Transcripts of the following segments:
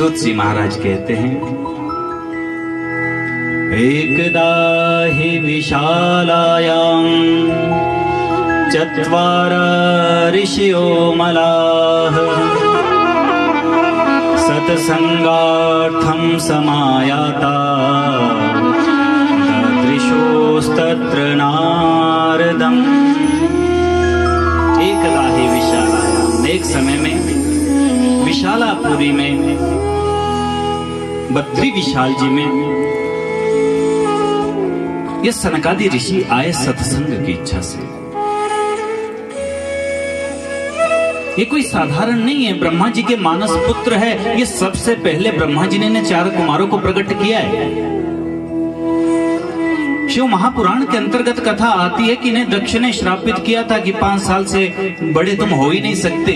सूत जी महाराज कहते हैं, एकदा हि विशालायां चत्वार ऋषयो मलाः सत्संगार्थं समायाता ददृशोस्तत्र नारदम्। एकदा हि विशालायां, एक समय में विशालापुरी में बद्री विशाल जी में ये सनकादि ऋषि आए सत्संग की इच्छा से। ये कोई साधारण नहीं है, ब्रह्मा जी के मानस पुत्र है। ये सबसे पहले ब्रह्मा जी ने चार कुमारों को प्रकट किया है। शिव महापुराण के अंतर्गत कथा आती है कि इन्हें दक्ष ने श्रापित किया था कि 5 साल से बड़े तुम हो ही नहीं सकते,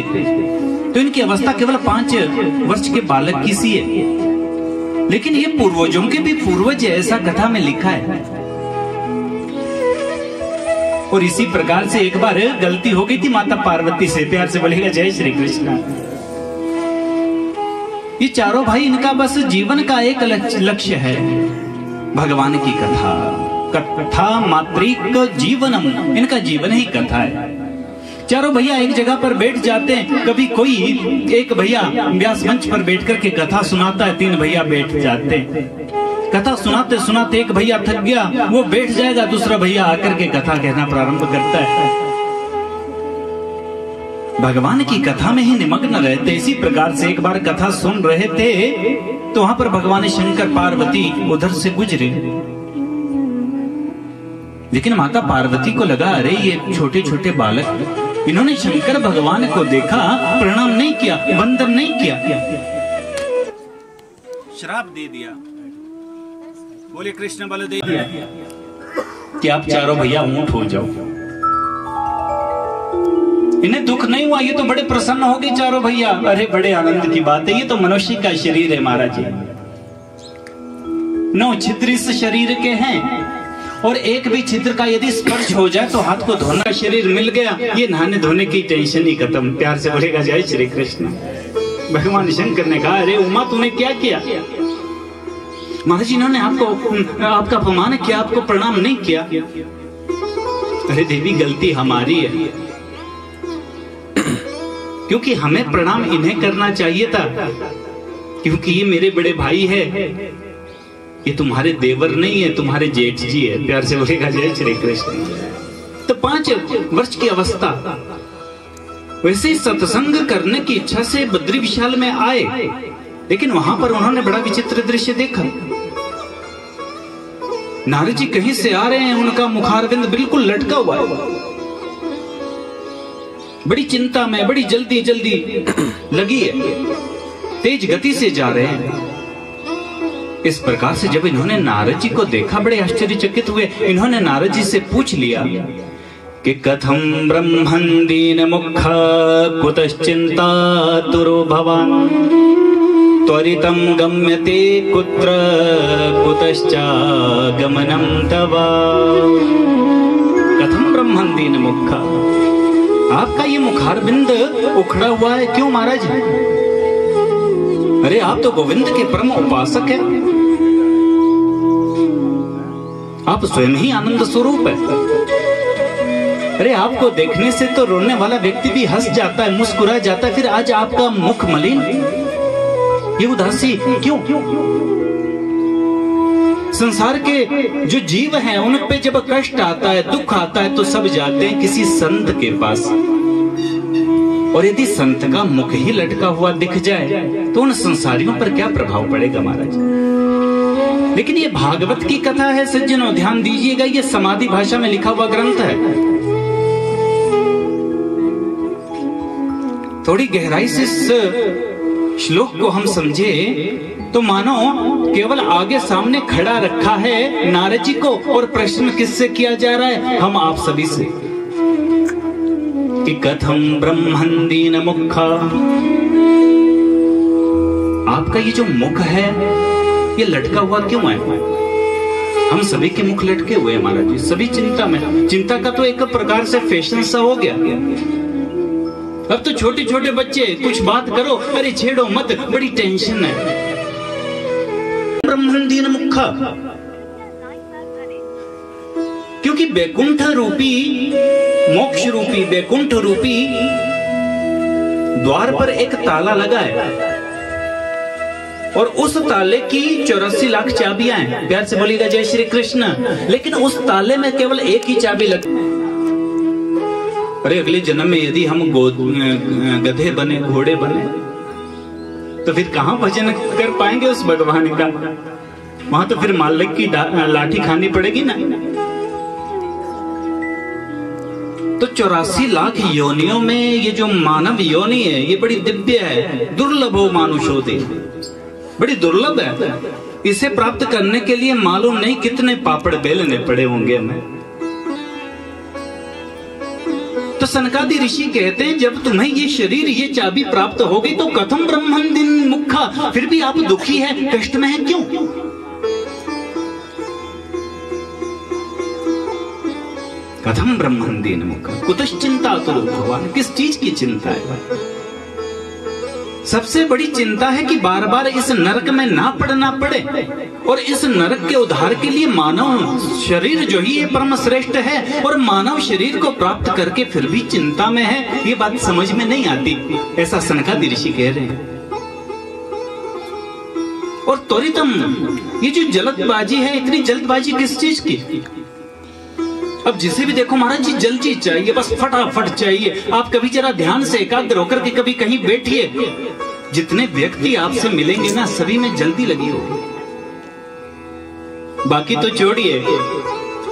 तो इनकी अवस्था केवल 5 वर्ष के बालक की सी है। लेकिन ये पूर्वजों के भी पूर्वज ऐसा कथा में लिखा है। और इसी प्रकार से एक बार गलती हो गई थी माता पार्वती से। प्यार से बोलेगा जय श्री कृष्ण। ये चारों भाई, इनका बस जीवन का एक लक्ष्य है, भगवान की कथा। कथा मात्रिक जीवनम, इनका जीवन ही कथा है। चारों भैया एक जगह पर बैठ जाते हैं। कभी कोई एक भैया व्यास मंच पर बैठ करके कथा सुनाता है, 3 भैया बैठ जाते हैं। कथा सुनाते सुनाते एक भैया थक गया, वो बैठ जाएगा, दूसरा भैया आकर के कथा कहना प्रारंभ करता है। भगवान की कथा में ही निमग्न रहते। इसी प्रकार से एक बार कथा सुन रहे थे तो वहां पर भगवान शंकर पार्वती उधर से गुजरे। लेकिन माता पार्वती को लगा, अरे ये छोटे छोटे बालक, इन्होंने शंकर भगवान को देखा, प्रणाम नहीं किया, वंदन नहीं किया, श्राप दे दिया। बोले कृष्ण बल दे दिया कि आप चारों भैया ऊंट हो जाओ। इन्हें दुख नहीं हुआ, ये तो बड़े प्रसन्न हो गए चारों भैया। अरे बड़े आनंद की बात है, ये तो मनुष्य का शरीर है महाराज जी। 9 छिद्र इस शरीर के हैं और एक भी छिद्र का यदि स्पर्श हो जाए तो हाथ को धोना, शरीर मिल गया, ये नहाने धोने की टेंशन ही खत्म। प्यार से बोलेगा जय श्री कृष्ण। भगवान शंकर ने कहा, अरे उमा तूने क्या किया? महाराज इन्होंने आपका अपमान किया, आपको प्रणाम नहीं किया। अरे देवी गलती हमारी है, क्योंकि हमें प्रणाम इन्हें करना चाहिए था, क्योंकि ये मेरे बड़े भाई है, ये तुम्हारे देवर नहीं है, तुम्हारे जेठ जी है। प्यार से बोलेगा जय श्री कृष्ण। तो 5 वर्ष की अवस्था, वैसे ही सत्संग करने की इच्छा से बद्री विशाल में आए। लेकिन वहां पर उन्होंने बड़ा विचित्र दृश्य देखा। नारद जी कहीं से आ रहे हैं, उनका मुखारविंद बिल्कुल लटका हुआ है। बड़ी चिंता में, बड़ी जल्दी जल्दी लगी है, तेज गति से जा रहे हैं। इस प्रकार से जब इन्होंने नारद जी को देखा, बड़े आश्चर्यचकित हुए। इन्होंने नारद जी से पूछ लिया कि कथम ब्रह्मन् दीन मुख कुतश्चिंता तुरो भवान त्वरितं गम्यते कुत्र कुतश्चागमनं तव। कथम ब्रह्मन् दीन मुख, आपका ये मुखारबिंद उखड़ा हुआ है क्यों महाराज? अरे आप तो गोविंद के परम उपासक हैं, आप स्वयं ही आनंद स्वरूप है। अरे आपको देखने से तो रोने वाला व्यक्ति भी हंस जाता है, मुस्कुरा जाता है, फिर आज आपका मुख मलिन, ये उदासी क्यों? संसार के जो जीव हैं उन पे जब कष्ट आता है, दुख आता है, तो सब जाते हैं किसी संत के पास। और यदि संत का मुख ही लटका हुआ दिख जाए तो उन संसारियों पर क्या प्रभाव पड़ेगा महाराज? लेकिन ये भागवत की कथा है सज्जनों, ध्यान दीजिएगा, ये समाधि भाषा में लिखा हुआ ग्रंथ है। थोड़ी गहराई से इस श्लोक को हम समझे तो मानो केवल आगे सामने खड़ा रखा है नारद जी को, और प्रश्न किससे किया जा रहा है? हम आप सभी से, कि कथम ब्रह्मन् दीन मुख, आपका ये जो मुख है ये लटका हुआ क्यों है? हम सभी के मुख लटके हुए हैं महाराज जी, सभी चिंता में। चिंता का तो एक प्रकार से फैशन सा हो गया। अब तो छोटे छोटे बच्चे कुछ बात करो, अरे छेड़ो मत, बड़ी टेंशन है। ब्रह्मण दीन मुखा, क्योंकि बैकुंठ रूपी, मोक्ष रूपी, बैकुंठ रूपी द्वार पर एक ताला लगा है और उस ताले की 84 लाख चाबियां हैं। प्यार से बोलिएगा जय श्री कृष्ण। लेकिन उस ताले में केवल एक ही चाबी लगी। अरे अगले जन्म में यदि हम गधे बने, घोड़े बने, तो फिर कहां भजन कर पाएंगे उस भगवान का? वहां तो फिर मालिक की लाठी खानी पड़ेगी ना। तो 84 लाख योनियों में ये जो मानव योनि है, ये बड़ी दिव्य है। दुर्लभो मानुषोदे, बड़ी दुर्लभ है। इसे प्राप्त करने के लिए मालूम नहीं कितने पापड़ बेलने पड़े होंगे हमें। तो सनकादि ऋषि कहते हैं, जब तुम्हें ये शरीर, ये चाबी प्राप्त हो गई, तो कथम ब्रह्मण दिन मुखा, फिर भी आप दुखी है, कष्ट में है, क्यों? कथम ब्रह्मण दीन मुखा कुतश्चिंता तो भगवान, किस चीज की चिंता है? सबसे बड़ी चिंता है कि बार बार इस नरक में ना पड़ना पड़े, और इस नरक के उद्धार के लिए मानव शरीर जो ही परम श्रेष्ठ है, और मानव शरीर को प्राप्त करके फिर भी चिंता में है। ये बात समझ में नहीं आती, ऐसा सनकादि ऋषि कह रहे हैं। और त्वरितम, ये जो जल्दबाजी है, इतनी जल्दबाजी किस चीज की? अब जिसे भी देखो महाराज जी जल्दी चाहिए, बस फटाफट चाहिए। आप कभी जरा ध्यान से एकाग्र होकर के कभी कहीं बैठिए, जितने व्यक्ति आपसे मिलेंगे ना, सभी में जल्दी लगी होगी। बाकी तो छोड़िए,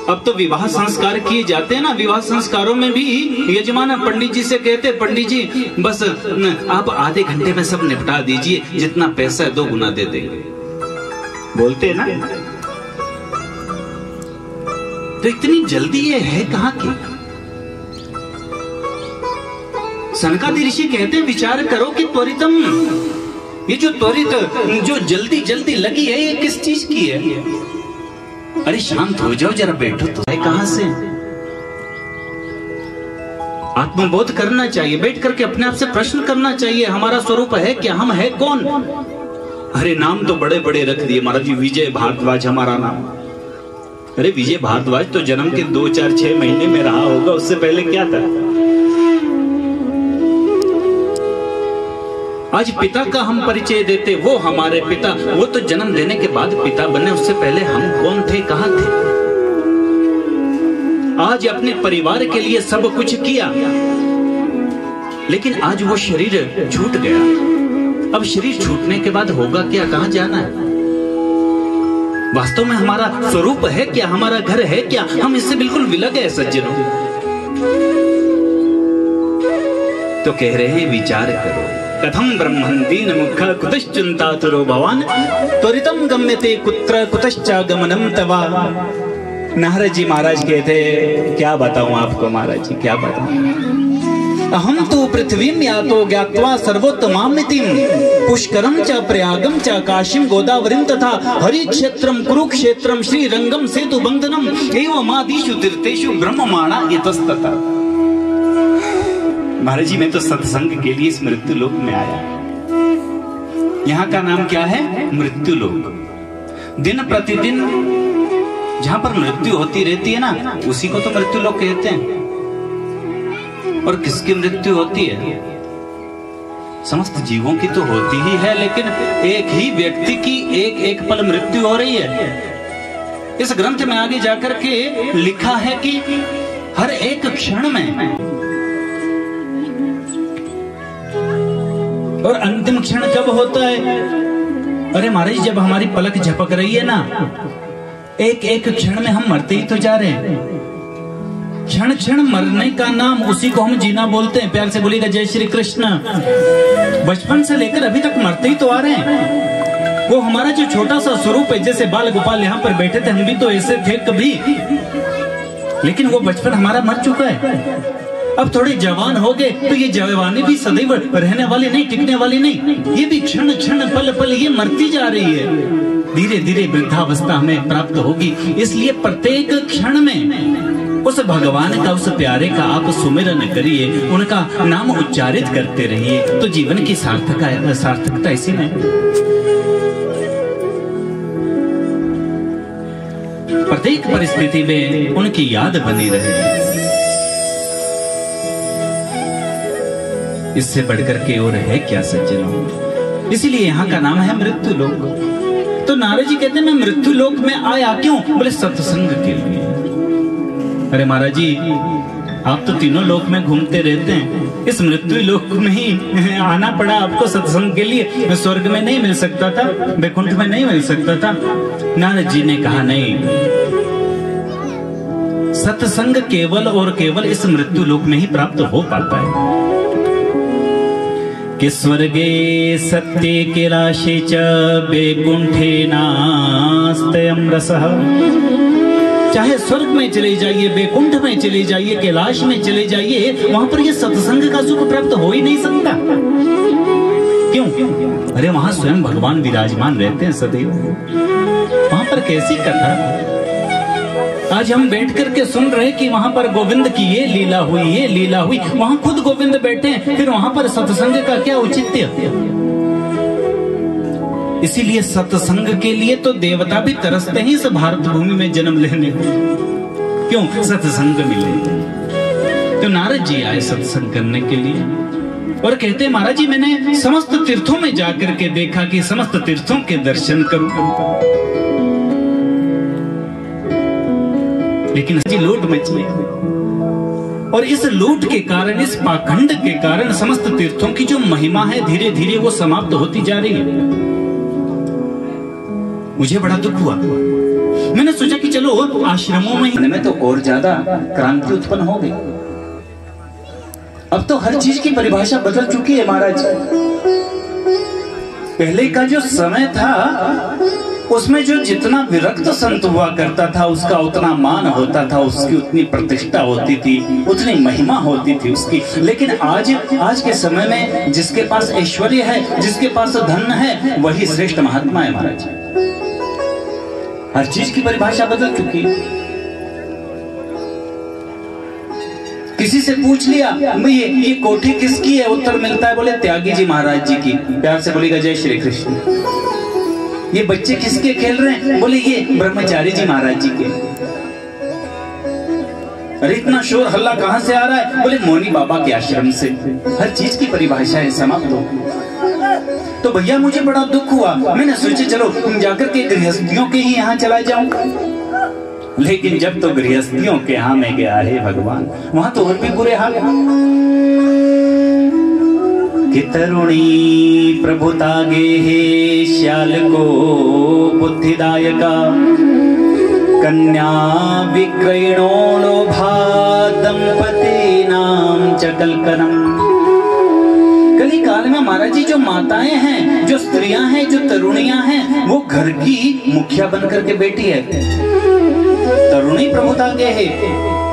अब तो विवाह संस्कार किए जाते हैं ना, विवाह संस्कारों में भी यजमान पंडित जी से कहते, पंडित जी बस आप आधे घंटे में सब निपटा दीजिए, जितना पैसा है 2 गुना दे देंगे, बोलते हैं ना। तो इतनी जल्दी ये है कहां की? सनकादि ऋषि कहते हैं, विचार करो कि त्वरितम, ये जो त्वरित, जो जल्दी जल्दी लगी है, ये किस चीज की है? अरे शांत हो जाओ, जरा बैठो तो। कहां से? आत्मबोध करना चाहिए, बैठ करके अपने आप से प्रश्न करना चाहिए, हमारा स्वरूप है क्या, हम है कौन? अरे नाम तो बड़े बड़े रख दिए महाराज जी, विजय भारद्वाज हमारा नाम। अरे विजय भारद्वाज तो जन्म के 2, 4, 6 महीने में रहा होगा, उससे पहले क्या था? आज पिता का हम परिचय देते, वो हमारे पिता, वो तो जन्म देने के बाद पिता बने, उससे पहले हम कौन थे, कहां थे? आज अपने परिवार के लिए सब कुछ किया, लेकिन आज वो शरीर छूट गया। अब शरीर छूटने के बाद होगा क्या, कहां जाना है? वास्तव में हमारा स्वरूप है क्या, हमारा घर है क्या? हम इससे बिल्कुल विलग है सज्जनों। तो कह रहे हैं, विचार करो। कथम ब्रह्मण दीन मुखा कुतश्चिंतातुरो भवान, त्वरितम गम्यते कुत्र कुतश्चागमनम तवा। नारद जी महाराज कहते, क्या बताऊं आपको महाराज जी, क्या बताऊं? अहम तो पृथ्वीम यातो ज्ञात्वा सर्वोत्तमामितिम, पुष्करम च प्रयागम च काशीम गोदावरीम तथा हरिक्षेत्रम कुरुक्षेत्रम श्रीरंगम सेतु बंधनम एवमादिषु तीर्थेषु ब्रह्ममाणा इतस्ततः। महाराज जी, मैं तो सत्संग के लिए इस मृत्यु लोक में आया। यहाँ का नाम क्या है? मृत्यु लोक। दिन प्रतिदिन जहाँ पर मृत्यु होती रहती है ना, उसी को तो मृत्यु लोक कहते हैं। और किसकी मृत्यु होती है? समस्त जीवों की तो होती ही है, लेकिन एक ही व्यक्ति की एक एक पल मृत्यु हो रही है। इस ग्रंथ में आगे जाकर के लिखा है कि हर एक क्षण में, और अंतिम क्षण कब होता है? अरे महाराज, जब हमारी पलक झपक रही है ना, एक एक क्षण में हम मरते ही तो जा रहे हैं। क्षण क्षण मरने का नाम, उसी को हम जीना बोलते हैं। प्यार से बोलिएगा जय श्री कृष्ण। बचपन से लेकर अभी तक मरते ही तो आ रहे हैं। वो हमारा जो छोटा सा स्वरूप है, जैसे बाल गोपाल यहाँ पर बैठे थे, हम भी तो ऐसे थे कभी, लेकिन वो बचपन हमारा मर चुका है। अब थोड़े जवान हो गए तो ये जवानी भी सदैव रहने वाली नहीं, टिकने वाली नहीं। ये भी क्षण क्षण पल पल ये मरती जा रही है। धीरे धीरे वृद्धावस्था हमें प्राप्त होगी। इसलिए प्रत्येक क्षण में उस भगवान का, उस प्यारे का आप सुमिरन करिए, उनका नाम उच्चारित करते रहिए, तो जीवन की सार्थकता इसी में। प्रत्येक परिस्थिति में उनकी याद बनी रहे, इससे बढ़कर के और है क्या सज्जनों। इसीलिए यहाँ का नाम है मृत्यु लोक। तो नारद जी कहते हैं मैं मृत्यु लोक में आया क्यों? बोले सत्संग के लिए। अरे महाराज जी, आप तो तीनों लोक में घूमते रहते हैं, इस मृत्यु लोक में ही आना पड़ा आपको सत्संग के लिए। स्वर्ग में नहीं मिल सकता था, वैकुंठ में नहीं मिल सकता था? नारद जी ने कहा नहीं, सत्संग केवल और केवल इस मृत्यु लोक में ही प्राप्त हो पाता है। कि स्वर्गे सत्ये कैलाशे च वैकुंठे नास्त्ययं रसः। चाहे स्वर्ग में चले जाइए, वैकुंठ में चले जाइए, कैलाश में चले जाइए, वहां पर ये सत्संग का सुख प्राप्त हो ही नहीं सकता। क्यों? अरे वहां स्वयं भगवान विराजमान रहते हैं सदैव। वहां पर कैसी कथा। आज हम बैठ करके सुन रहे कि वहां पर गोविंद की ये लीला हुई, ये लीला हुई, वहां खुद गोविंद बैठे हैं, फिर वहां पर सत्संग का क्या औचित्य? इसीलिए सत्संग के लिए तो देवता भी तरसते हैं इस भारत भूमि में जन्म लेने को। क्यों? सत्संग मिले। तो नारद जी आए सत्संग करने के लिए और कहते हैं महाराज जी मैंने समस्त तीर्थों में जाकर के देखा कि समस्त तीर्थों के दर्शन करूं, लेकिन जी लूट मची। और इस लूट के कारण, इस पाखंड के कारण समस्त तीर्थों की जो महिमा है धीरे धीरे वो समाप्त होती जा रही है। मुझे बड़ा दुख हुआ। मैंने सोचा कि चलो आश्रमों में तो और ज्यादा क्रांति उत्पन्न हो गई। अब तो हर चीज की परिभाषा बदल चुकी है महाराज। पहले का जो समय था उसमें जो जितना विरक्त संत हुआ करता था उसका उतना मान होता था, उसकी उतनी प्रतिष्ठा होती थी, उतनी महिमा होती थी उसकी। लेकिन आज के समय में जिसके पास ऐश्वर्य है, जिसके पास धन है, वही श्रेष्ठ महात्मा है महाराज। हर चीज की परिभाषा बदल चुकी। किसी से पूछ लिया ये कोठी किसकी है, उत्तर मिलता है बोले त्यागी जी महाराज जी की। प्यार से बोलेगा जय श्री कृष्ण। ये बच्चे किसके खेल रहे हैं, बोले ये ब्रह्मचारी जी महाराज जी के। अरे इतना शोर हल्ला कहां से आ रहा है, बोले मौनी बाबा के आश्रम से। हर चीज की परिभाषा है समाप्त हो। तो भैया मुझे बड़ा दुख हुआ। मैंने सोचा चलो जाकर के गृहस्थियों के ही यहाँ चला जाऊं। लेकिन जब तो गृहस्थियों के यहाँ में गया है भगवान, वहां तो और भी बुरे हाल कि तरुणी प्रभुतागे हे श्याल को बुद्धिदायका कन्या विक्रयणो लोभा दंपति नाम च कलकनम। कली काल में महाराज जी जो माताएं हैं, जो स्त्रियां हैं, जो तरुणियां हैं, वो घर की मुखिया बनकर के बैठी है। तरुणी प्रभुतागे है।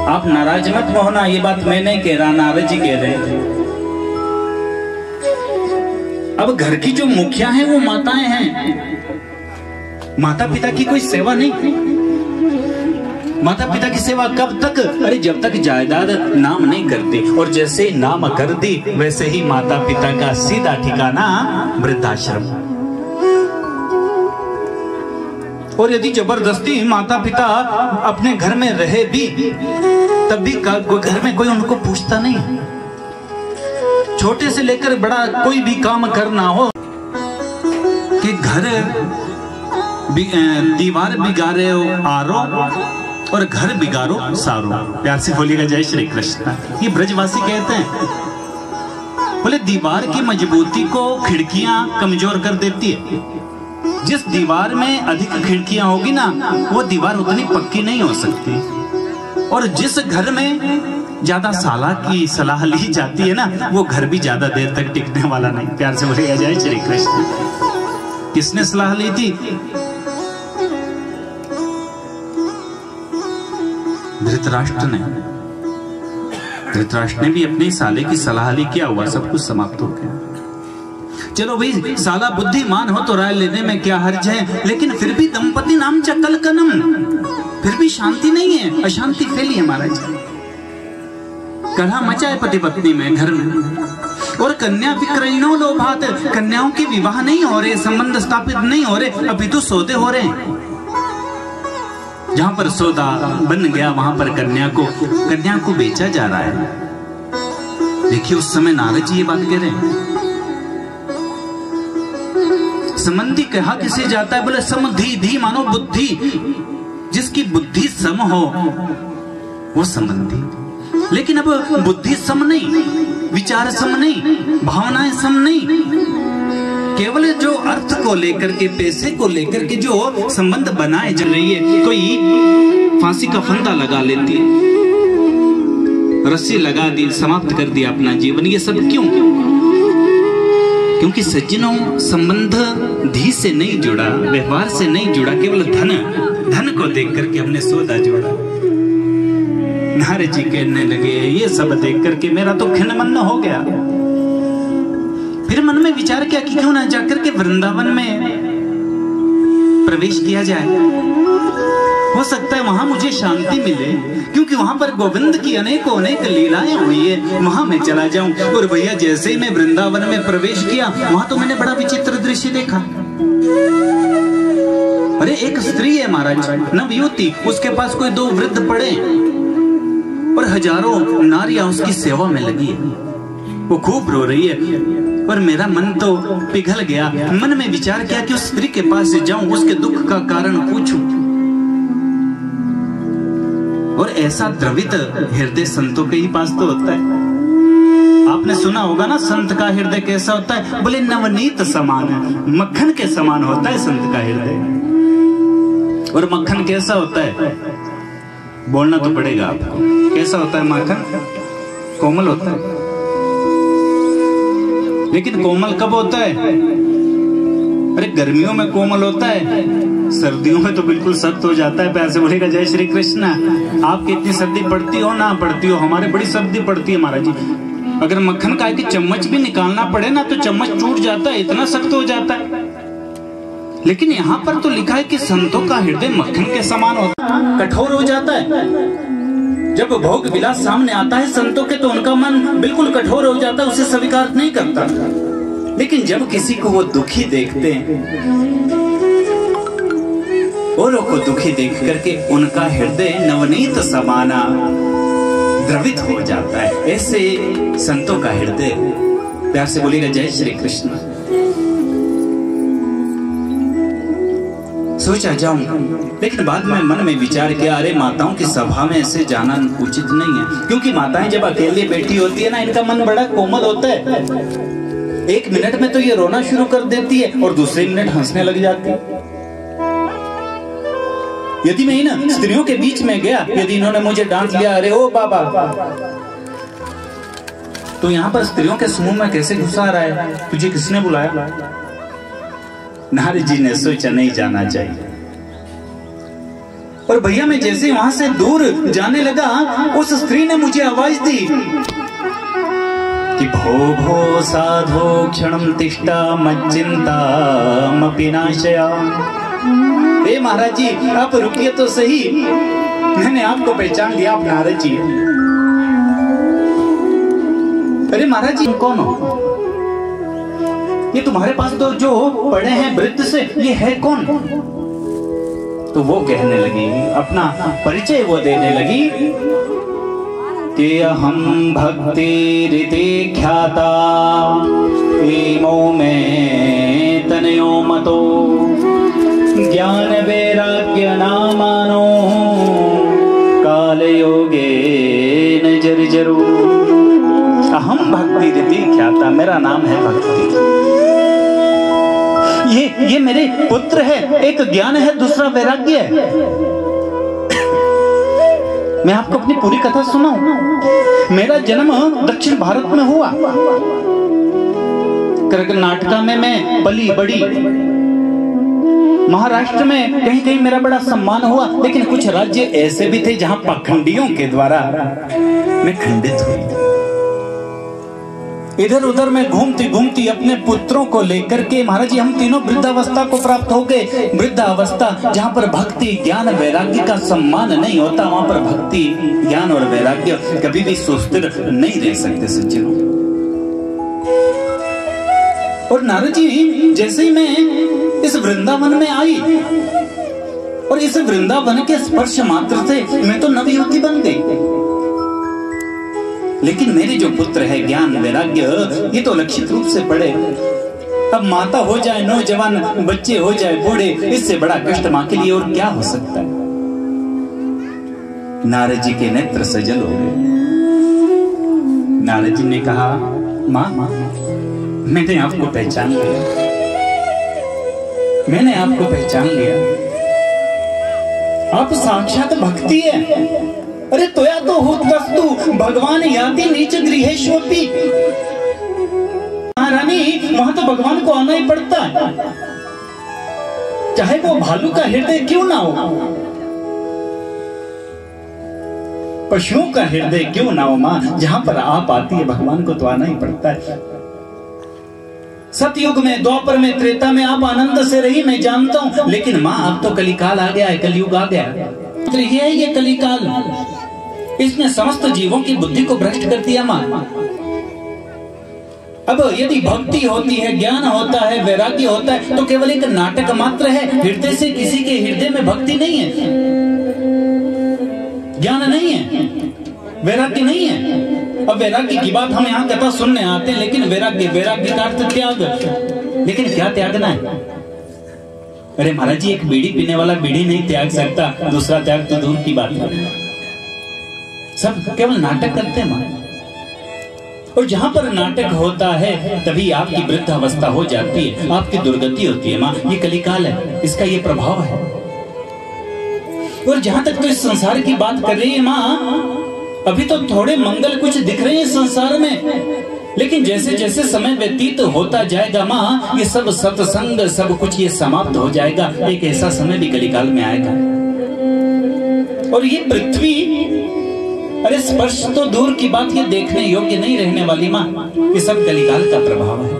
आप नाराज मत होना, ये बात मैं नहीं कह रहा, नारद जी कह रहे हैं। अब घर की जो मुखिया है वो माताएं हैं। माता पिता की कोई सेवा नहीं। माता पिता की सेवा कब तक? अरे जब तक जायदाद नाम नहीं करती। और जैसे नाम कर दी वैसे ही माता पिता का सीधा ठिकाना वृद्धाश्रम। और यदि जबरदस्ती माता पिता अपने घर में रहे भी, तब भी घर में कोई उनको पूछता नहीं। छोटे से लेकर बड़ा कोई भी काम करना हो कि घर दीवार बिगाड़े आरो और घर बिगाड़ो सारो। प्यार से बोलिएगा जय श्री कृष्ण। ये ब्रजवासी कहते हैं, बोले दीवार की मजबूती को खिड़कियां कमजोर कर देती है। जिस दीवार में अधिक खिड़कियां होगी ना, वो दीवार उतनी पक्की नहीं हो सकती। और जिस घर में ज्यादा साला की सलाह ली जाती है ना, वो घर भी ज्यादा देर तक टिकने वाला नहीं। प्यार से बोलिएगा जय श्री कृष्ण। किसने सलाह ली थी? धृतराष्ट्र ने। धृतराष्ट्र ने भी अपने साले की सलाह ली, क्या हुआ? सब कुछ समाप्त हो गया। चलो भाई साला बुद्धिमान हो तो राय लेने में क्या हर्ज है, लेकिन फिर भी दंपति नाम चकल कनम, फिर भी शांति नहीं है, अशांति फैली है महाराज। कलह मचा है पति पत्नी में, घर में। और कन्या विक्रयणो लोभात, कन्याओं के विवाह नहीं हो रहे, संबंध स्थापित नहीं हो रहे, अभी तो सौदे हो रहे हैं। जहां पर सौदा बन गया वहां पर कन्या को बेचा जा रहा है। देखिए उस समय नारद जी ये बात कह रहे हैं। संबंधी कहा किसे जाता है, बोले समधि, धी मानो बुद्धि, जिसकी बुद्धि सम हो वो संबंधी। लेकिन अब बुद्धि सम नहीं, विचार सम नहीं, भावनाएं सम नहीं, केवल जो अर्थ को लेकर के, पैसे को लेकर के जो संबंध बनाए जा रही है। कोई फांसी का फंदा लगा लेती है, रस्सी लगा दी, समाप्त कर दिया अपना जीवन। ये सब क्यों? क्योंकि सज्जनों संबंध धी से नहीं जुड़ा, व्यवहार से नहीं जुड़ा, केवल धन को देख करके हमने सौदा जोड़ा। नारद जी कहने लगे ये सब देख करके मेरा तो खिन्न हो गया। फिर मन में विचार किया कि क्यों ना जाकर के वृंदावन में प्रवेश किया जाए, हो सकता है वहां मुझे शांति मिले, क्योंकि वहां पर गोविंद की अनेकों लीलाएं हुई है, वहां मैं चला जाऊं। और भैया जैसे ही मैं वृंदावन में प्रवेश किया, वहां तो मैंने बड़ा विचित्र दृश्य देखा। अरे एक स्त्री है महाराज, नवयुवती, उसके पास कोई दो वृद्ध पड़े और हजारों नारियां उसकी सेवा में लगी है। वो खूब रो रही है और मेरा मन तो पिघल गया। मन में विचार किया कि उस स्त्री के पास जाऊं, उसके दुख का कारण पूछूं। और ऐसा द्रवित हृदय संतों के ही पास तो होता है। आपने सुना होगा ना, संत का हृदय कैसा होता है? बोले नवनीत समान है, मक्खन के समान होता है संत का हृदय। और मक्खन कैसा होता है? बोलना तो पड़ेगा आपको। कैसा होता है मक्खन? कोमल होता है। लेकिन कोमल कब होता है? अरे गर्मियों में कोमल होता है, सर्दियों में तो बिल्कुल सख्त हो जाता है। पैसे बोलेगा जय श्री कृष्ण। आपकी इतनी सर्दी पड़ती हो ना पड़ती हो, हमारे बड़ी सर्दी पड़ती है महाराज जी। अगर मक्खन का कि चम्मच भी निकालना पड़े ना तो चम्मच टूट जाता है, इतना सख्त हो जाता है। लेकिन यहाँ पर तो लिखा है कि संतों का हृदय मक्खन के समान होता है, कठोर हो जाता है। जब भोग विलास सामने आता है संतों के, तो उनका मन बिल्कुल कठोर हो जाता है, उसे स्वीकार नहीं करता। लेकिन जब किसी को वो दुखी देखते हैं, औरों को दुखी देख करके उनका हृदय नवनीत समाना द्रवित हो जाता है। ऐसे संतों का हृदय। प्यार से बोलिएगा जय श्री कृष्ण। सोचा जाऊं, लेकिन बाद में मन में विचार किया, अरे माताओं की सभा में ऐसे जाना उचित नहीं है। क्योंकि माताएं जब अकेली बैठी होती है ना, इनका मन बड़ा कोमल होता है। एक मिनट में तो ये रोना शुरू कर देती है और दूसरे मिनट हंसने लग जाती है। यदि मैं इन स्त्रियों के बीच में गया, यदि इन्होंने मुझे डांट लिया, अरे ओ बाबा, तो यहाँ पर स्त्रियों के समूह में कैसे घुसा रहा है? तुझे किसने बुलाया? नारद जी ने सोचा नहीं जाना चाहिए। और भैया मैं जैसे वहां से दूर जाने लगा, उस स्त्री ने मुझे आवाज दी कि भो भो साधो क्षणम तिष्ठा मच्चिंता मपि नाशया। ए महाराज जी आप रुकिए तो सही, मैंने आपको पहचान लिया, आप नारद जी। अरे महाराज जी कौन हो? ये तुम्हारे पास तो जो पड़े हैं वृद्ध से, ये है कौन? तो वो कहने लगी, अपना परिचय वो देने लगी कि अहम भक्ति रीते ख्याता एमो में तनयो मतो ज्ञान वैराग्य नामानो काल योगे न जर्जरो। अहम भक्ति रीति ख्याता, मेरा नाम है भक्ति। ये मेरे पुत्र है, एक ज्ञान है, दूसरा वैराग्य है। मैं आपको अपनी पूरी कथा सुनाऊं। मेरा जन्म दक्षिण भारत में हुआ, कर्नाटका में मैं पली बड़ी, महाराष्ट्र में कहीं कहीं मेरा बड़ा सम्मान हुआ। लेकिन कुछ राज्य ऐसे भी थे जहां पाखंडियों के द्वारा मैं खंडित हुई। इधर उधर में घूमती घूमती अपने पुत्रों को लेकर के महाराज जी हम तीनों वृद्धावस्था को प्राप्त हो गए। वृद्धावस्था जहां पर भक्ति ज्ञान वैराग्य का सम्मान नहीं होता, वहां पर भक्ति ज्ञान और वैराग्य कभी भी सुस्थिर नहीं रह सकते सज्जनों। और नारद जी जैसे ही मैं इस वृंदावन में आई और इस वृंदावन के स्पर्श मात्र से मैं तो नवयुवती बन गई, लेकिन मेरे जो पुत्र है ज्ञान वैराग्य ये तो लक्षित रूप से पड़े। अब माता हो जाए नौजवान, बच्चे हो जाए बूढ़े, इससे बड़ा कष्ट मां के लिए और क्या हो सकता है। नारद जी के नेत्र सजल हो गए। नारद जी ने कहा मां मैंने आपको पहचान लिया, मैंने आपको पहचान लिया, आप साक्षात भक्ति है। अरे तोया तो हुतस्तु भगवान याति नीच गृहेष्वपि। महारानी वहां तो भगवान को आना ही पड़ता है, चाहे वो भालू का हृदय क्यों ना हो, पशुओं का हृदय क्यों ना हो मां, जहां पर आप आती है भगवान को तो आना ही पड़ता है। सतयुग में, द्वापर में, त्रेता में आप आनंद से रही मैं जानता हूं, लेकिन मां अब तो कलिकाल आ गया है, कलयुग आ गया है। ये कलिकाल इसने समस्त जीवों की बुद्धि को भ्रष्ट कर दिया मां। अब यदि भक्ति होती है, ज्ञान होता है, वैराग्य होता है तो केवल एक नाटक मात्र है। हृदय से किसी के हृदय में भक्ति नहीं है, ज्ञान नहीं है, वैराग्य नहीं है। अब वैराग्य की बात हम यहाँ कथा सुनने आते हैं, लेकिन वैराग्य का अर्थ त्याग। लेकिन क्या त्यागना है? अरे महाराज जी एक बीड़ी पीने वाला बीड़ी नहीं त्याग सकता, दूसरा त्याग तो दूर की बात है। सब केवल नाटक करते हैं मां। और जहां पर नाटक होता है तभी आपकी वृद्धावस्था हो जाती है, आपकी दुर्गति होती है मां। ये कलिकाल है, इसका ये प्रभाव है। और जहां तक तो इस संसार की बात कर रही है मां, अभी तो थोड़े मंगल कुछ दिख रहे हैं संसार में, लेकिन जैसे जैसे समय व्यतीत होता जाएगा मां, ये सब सत्संग सब कुछ ये समाप्त हो जाएगा। एक ऐसा समय भी कलिकाल में आएगा। और ये पृथ्वी, अरे स्पर्श तो दूर की बात, ये देखने योग्य नहीं रहने वाली मां। ये सब कलिकाल का प्रभाव है।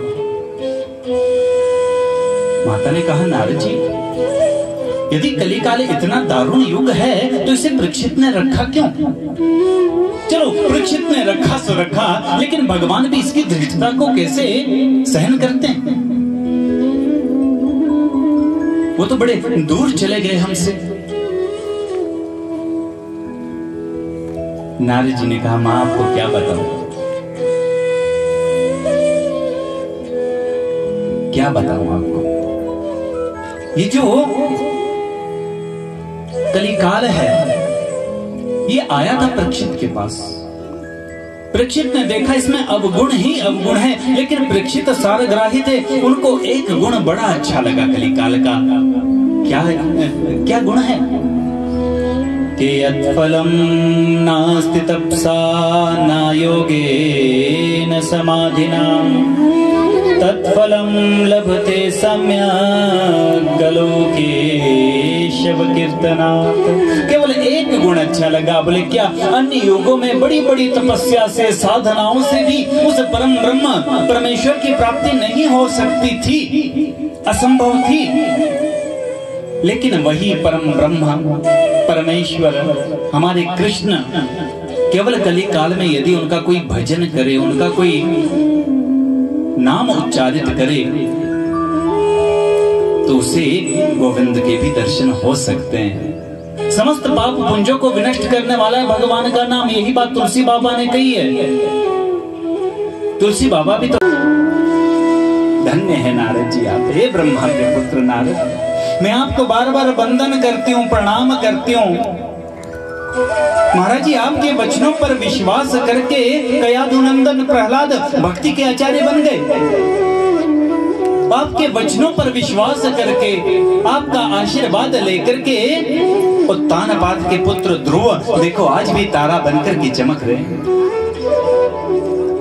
माता ने कहा नारद जी यदि कलिकाल इतना दारुण युग है तो इसे परीक्षित ने रखा क्यों? चलो परीक्षित ने रखा सो रखा, लेकिन भगवान भी इसकी धृष्टता को कैसे सहन करते हैं? वो तो बड़े दूर चले गए हमसे। नारद जी ने कहा मां आपको क्या बताऊं, क्या बताऊं आपको। ये जो कलिकाल है ये आया था परीक्षित के पास। परीक्षित ने देखा इसमें अवगुण ही अवगुण है, लेकिन परीक्षित सारग्राही थे, उनको एक गुण बड़ा अच्छा लगा कलिकाल का। क्या है? क्या गुण है? कि यत्फलं नास्ति तपसा न योगेन समाधिना तत्फलं लभते सम्यक् लोकेशव कीर्तनात्। केवल एक गुण अच्छा लगा, बोले क्या? अन्य योगों में बड़ी बड़ी तपस्या से, साधनाओं से भी उस परम ब्रह्म परमेश्वर की प्राप्ति नहीं हो सकती थी, असंभव थी। लेकिन वही परम ब्रह्म परमेश्वर हमारे कृष्ण केवल कलिकाल में यदि उनका कोई भजन करे, उनका कोई नाम उच्चारित करे तो उसे गोविंद के भी दर्शन हो सकते हैं। समस्त पाप पुंजों को विनष्ट करने वाला है भगवान का नाम। यही बात तुलसी बाबा ने कही है। तुलसी बाबा भी तो धन्य है नारद जी आप, हे ब्रह्मा के पुत्र नारद। मैं आपको बार बार वंदन करती हूँ, प्रणाम करती हूँ। महाराज जी आपके वचनों पर विश्वास करके कयाधुनंदन प्रहलाद भक्ति के आचार्य बन गए। आपके वचनों पर विश्वास करके, आपका आशीर्वाद लेकर के उत्तानपाद के पुत्र ध्रुव देखो आज भी तारा बनकर के चमक रहे हैं।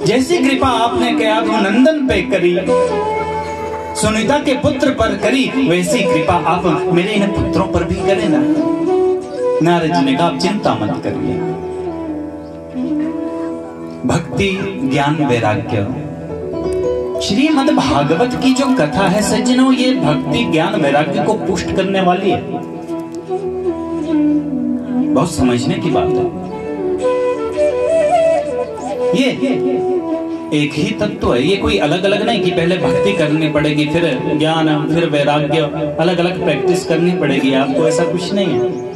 जैसी कृपा आपने कयाधुनंदन पे करी, सुनीता के पुत्र पर करी, वैसी कृपा आप मेरे इन पुत्रों पर भी करें ना। नारद जी ने कहा आप चिंता मत करिए। भक्ति ज्ञान वैराग्य श्रीमद् भागवत की जो कथा है सज्जनों, ये भक्ति ज्ञान वैराग्य को पुष्ट करने वाली है। बहुत समझने की बात है। ये एक ही तत्व है, ये कोई अलग अलग नहीं कि पहले भक्ति करनी पड़ेगी, फिर ज्ञान, फिर वैराग्य, अलग अलग प्रैक्टिस करनी पड़ेगी आपको, ऐसा कुछ नहीं है।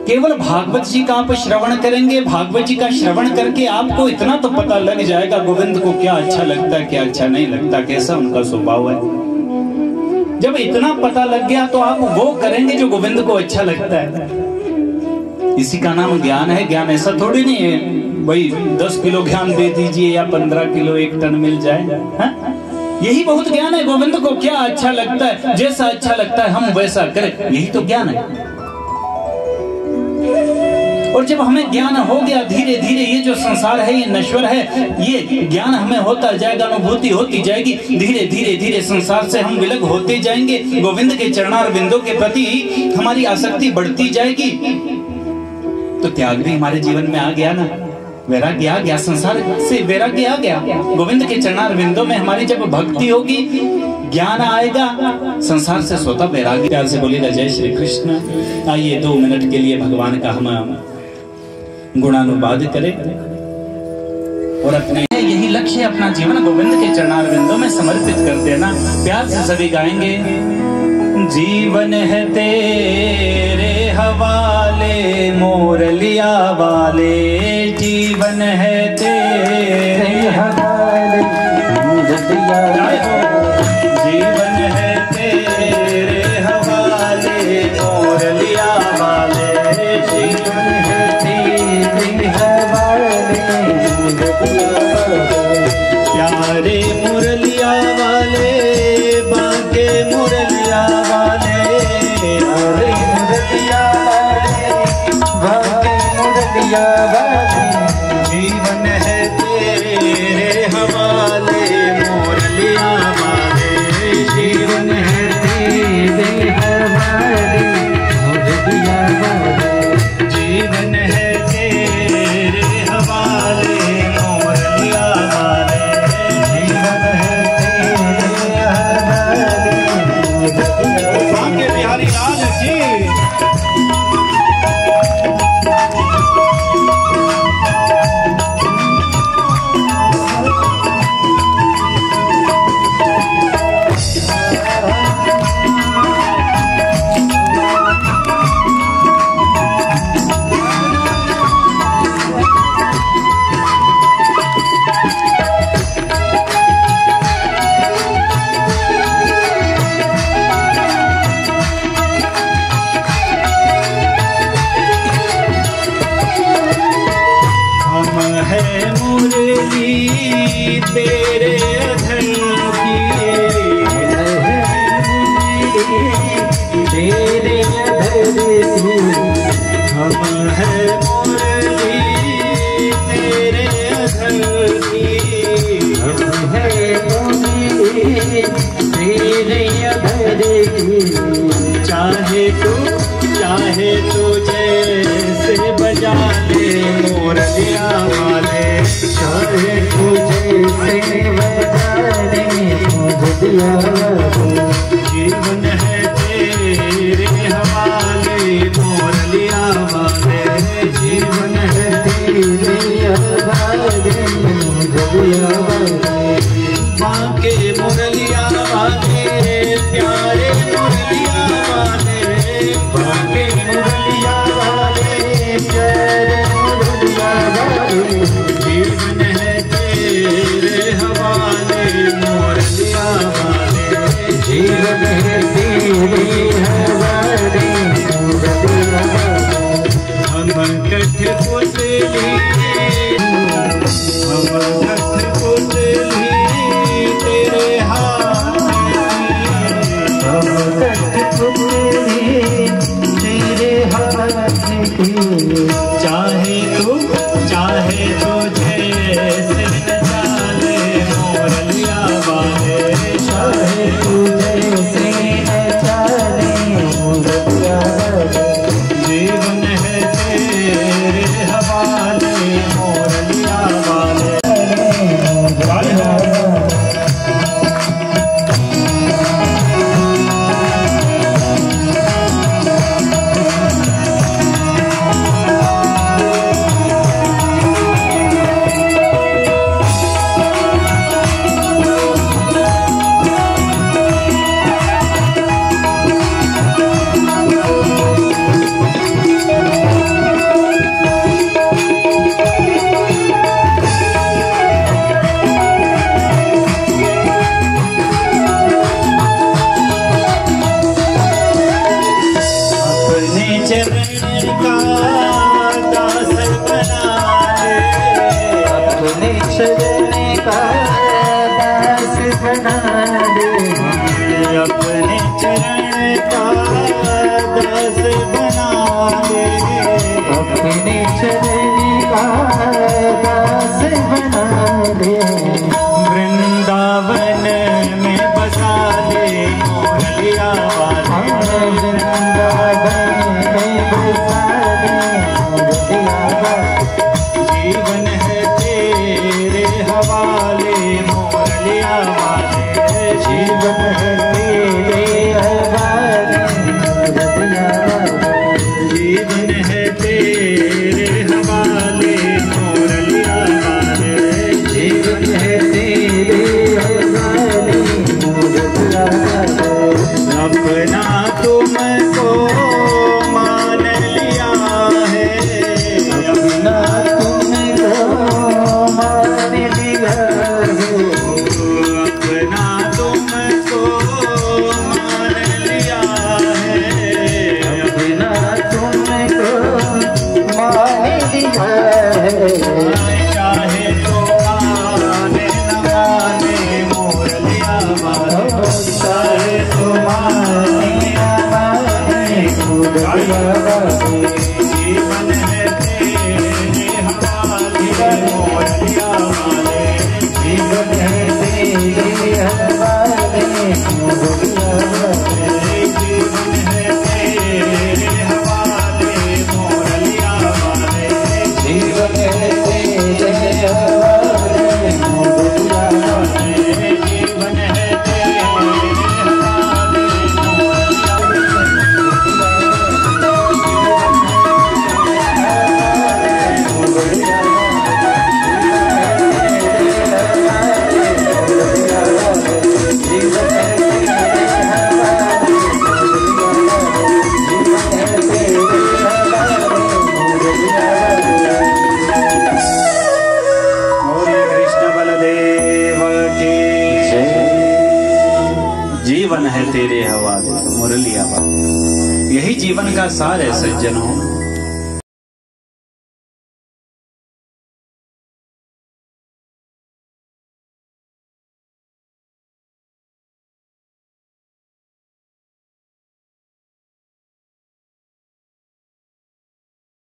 केवल भागवत जी का आप श्रवण करेंगे, भागवत जी का श्रवण करके आपको इतना तो पता लग जाएगा गोविंद को क्या अच्छा लगता है, क्या अच्छा नहीं लगता, कैसा उनका स्वभाव है। जब इतना पता लग गया तो आप वो करेंगे जो गोविंद को अच्छा लगता है। इसी का नाम ज्ञान है। ज्ञान ऐसा थोड़ी नहीं है भाई 10 किलो ज्ञान दे दीजिए या 15 किलो 1 टन मिल जाए, है? यही बहुत ज्ञान है। गोविंद को क्या अच्छा लगता है, जैसा अच्छा लगता है हम वैसा करें, यही तो ज्ञान है। और जब हमें ज्ञान हो गया, धीरे धीरे ये जो संसार है ये नश्वर है, ये ज्ञान हमें होता जाएगा, अनुभूति होती जाएगी, धीरे धीरे धीरे संसार से हम विलग होते जाएंगे। गोविंद के चरणार बिंदों के प्रति हमारी आसक्ति बढ़ती जाएगी, तो त्याग भी हमारे जीवन में आ गया ना, वैराग्य आ गया, संसार से वैराग्य आ गया। गोविंद के चरणार बिंदों में हमारी जब भक्ति होगी, ज्ञान आएगा, संसार से स्वतः वैराग्य। प्यार से बोलिएगा जय श्री कृष्ण। आइए 2 मिनट के लिए भगवान का हम गुणानुवाद करें और अपने यही लक्ष्य, अपना जीवन गोविंद के चरणार बिंदों में समर्पित कर देना। प्यार से सभी गाएंगे। जीवन है तेरे हवाले मोरलिया वाले, जीवन है तेरे हवाले मोरलिया वाले, जीवन है तेरे हवाले मोरलिया वाले, जीवन है तेरे हवाले मोरलिया वाले। प्यारे मुरलिया वाले बांके मुरलिया वाले, अरे मुरलिया वाले बांके मुरलिया वाले, जीवन है तेरे हवाले मुरलिया वाले, जीवन है तेरे हवाले मुरलिया वाले, जीवन है तेरे हवाले मुरलिया वाले, जीवन है तेरे हवाले। बांके बिहारी लाल जी। तेरे अधर की, तेरे अधर की, हम है मुरली तेरे अधर की, हम है मुरली तेरे अधर की। चाहे तो जैसे बजा ले मुरलिया वाले, चाहे तुझे बजा ले मुरलिया वाले, जीवन है तेरे हवाले मुरलिया वाले, जीवन है तेरे हवाले मुरलिया वाले। बांके मुरलिया वाले प्यारे मुरलिया वाले, बांके मुरलिया वाले प्यारे मुरलिया वाले, जीवन है तेरे हवाले मुरलिया वाले, जीवन है तेरे हवाले मुरलिया वाले। हम कठपुतली, हम कठपुतली तेरे हाथ, हम कठपुतली तेरे हाथ की। चाहे तो जैसे का दास बना दे, अपने चरण का दास बना दे, अपने चरण का दास बना दे, वृंदावन में बसा दे मोरलिया वाले, वृंदावन में बसा दे मोरलिया वाले, जीवन है तेरे हवाले मोरलिया वाले, जीवन है तेरे हवाले मोरलिया वाले, जीवन है तेरे हवाले मोरलिया वाले, जीवन है तेरे हवाले मोरलिया वाले, अपना तुमको मान लिया है, अपना तुमको मान लिया है, अपना तुमको मान लिया है, अपना तुमको मान लिया है, चाहे तो माने न माने मोरलिया वाले, चाहे तो माने न माने मोरलिया वाले, जीवन है तेरे हवाले मोरलिया वाले, जीवन है तेरे हवाले मोरलिया वाले, जीवन है तेरे हवाले मोरलिया वाले, जीवन है तेरे हवाले मोरलिया वाले, जीवन है तेरे हवाले कृष्ण बलदेव की जीवन है तेरे हवाले मुरलिया वाले। यही जीवन का सार है सज्जनों।